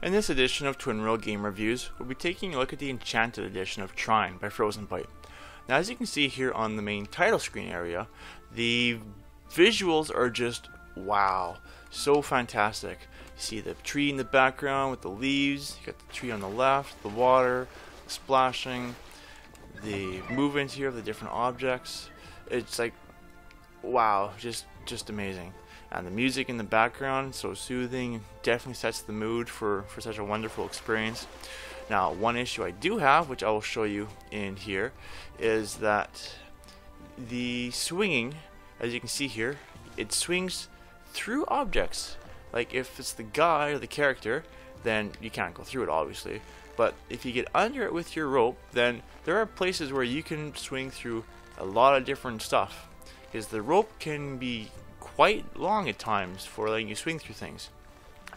In this edition of Twin Reel Game Reviews, we'll be taking a look at the Enchanted edition of Trine by Frozenbyte. Now, as you can see here on the main title screen area, the visuals are just wow, so fantastic. You see the tree in the background with the leaves, you got the tree on the left, the water, the splashing, the movements here of the different objects. It's like wow, just amazing. And the music in the background, so soothing, definitely sets the mood for such a wonderful experience. Now, one issue I do have, which I will show you in here, is that the swinging, as you can see here, it swings through objects. Like if it's the guy or the character, then you can't go through it obviously. But if you get under it with your rope, then there are places where you can swing through a lot of different stuff. Because the rope can be quite long at times for letting you swing through things.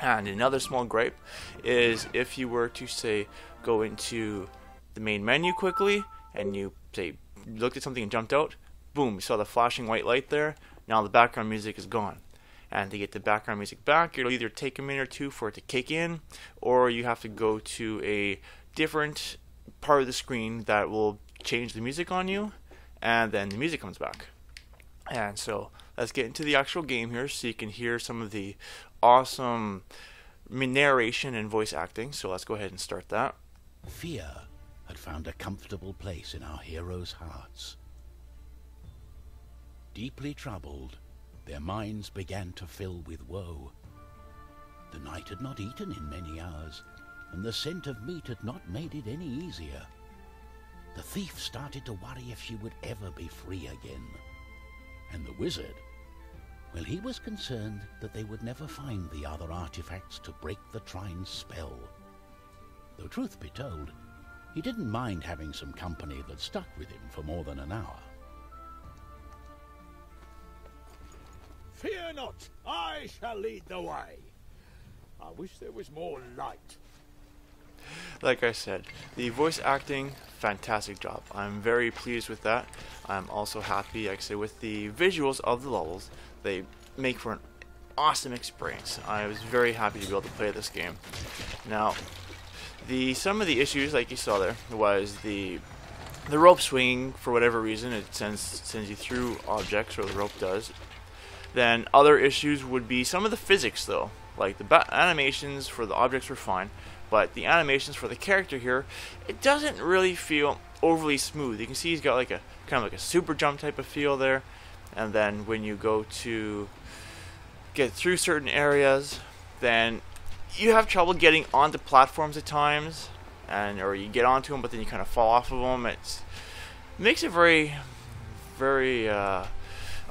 And another small gripe is if you were to say go into the main menu quickly and you say looked at something and jumped out, boom, you saw the flashing white light there, now the background music is gone. And to get the background music back, it'll either take a minute or two for it to kick in, or you have to go to a different part of the screen that will change the music on you, and then the music comes back. And so let's get into the actual game here so you can hear some of the awesome narration and voice acting. So let's go ahead and start that. Fear had found a comfortable place in our heroes' hearts. Deeply troubled, their minds began to fill with woe. The night had not eaten in many hours, and the scent of meat had not made it any easier. The thief started to worry if she would ever be free again. And the wizard, well, he was concerned that they would never find the other artifacts to break the Trine's spell. Though truth be told, he didn't mind having some company that stuck with him for more than an hour. Fear not, I shall lead the way. I wish there was more light. Like I said, the voice acting, fantastic job. I'm very pleased with that. I'm also happy, like I say, with the visuals of the levels. They make for an awesome experience. I was very happy to be able to play this game. Now, some of the issues, like you saw there, was the rope swinging. For whatever reason, it sends you through objects, or the rope does. Then other issues would be some of the physics, though. Like the animations for the objects were fine, but the animations for the character here, it doesn't really feel overly smooth. You can see he's got like a kind of like a super jump type of feel there, and then when you go to get through certain areas, then you have trouble getting onto platforms at times, or you get onto them but then you kind of fall off of them. It makes it very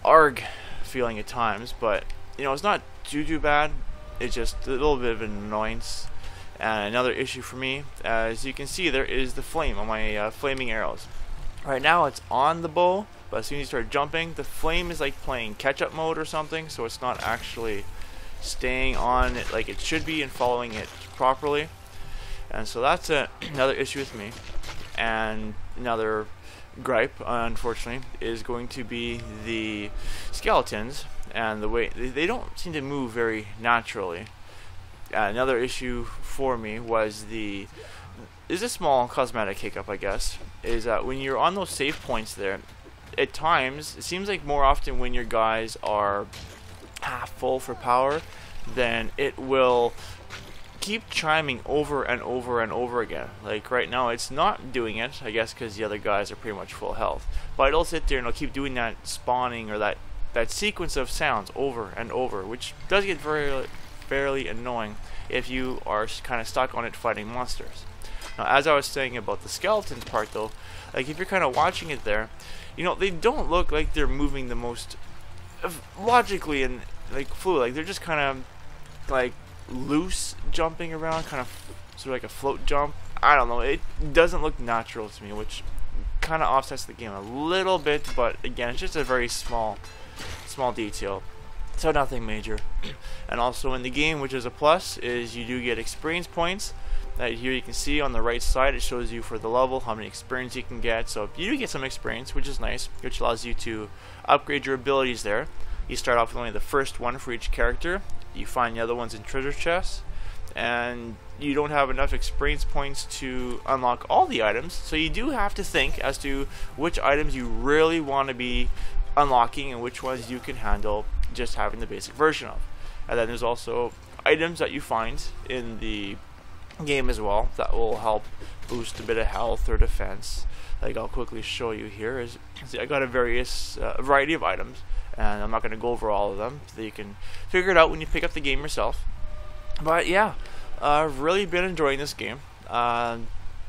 arg feeling at times, but you know, it's not too bad. It's just a little bit of an annoyance. And another issue for me, as you can see, there is the flame on my flaming arrows. Right now it's on the bow, but as soon as you start jumping, the flame is like playing catch-up mode or something, so it's not actually staying on it like it should be and following it properly. And so that's another issue with me. And another gripe, unfortunately, is going to be the skeletons and the way they don't seem to move very naturally. Another issue for me was is a small cosmetic hiccup, I guess, is that when you're on those save points there, at times it seems like more often when your guys are half full for power, then it will keep chiming over and over and over again. Like right now it's not doing it, I guess because the other guys are pretty much full health, but it'll sit there and it'll keep doing that spawning or that sequence of sounds over and over, which does get fairly annoying if you are kind of stuck on it fighting monsters. Now, as I was saying about the skeletons part though, like if you're kind of watching it there, you know, they don't look like they're moving the most logically and like fluid. Like they're just kind of like loose jumping around, kind of sort of like a float jump. I don't know, it doesn't look natural to me, which kind of offsets the game a little bit, but again, it's just a very small detail, so nothing major. And also in the game, which is a plus, is you do get experience points. Here you can see on the right side, it shows you for the level how many experience you can get. So you do get some experience, which is nice, which allows you to upgrade your abilities there. You start off with only the first one for each character. You find the other ones in treasure chests, and you don't have enough experience points to unlock all the items, so you do have to think as to which items you really want to be unlocking and which ones you can handle just having the basic version of. And then there's also items that you find in the game as well that will help boost a bit of health or defense. Like I'll quickly show you here. See, I got a variety of items, and I'm not going to go over all of them, so you can figure it out when you pick up the game yourself. But yeah, I've really been enjoying this game.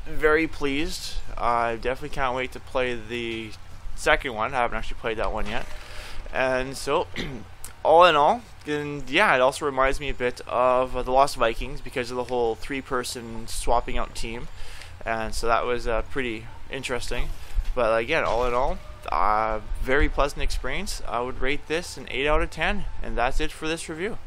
Very pleased. I definitely can't wait to play the second one. I haven't actually played that one yet. And so, all in all, and yeah, it also reminds me a bit of the Lost Vikings because of the whole 3-person swapping out team. And so that was pretty interesting. But again, all in all, very pleasant experience. I would rate this an 8 out of 10. And that's it for this review.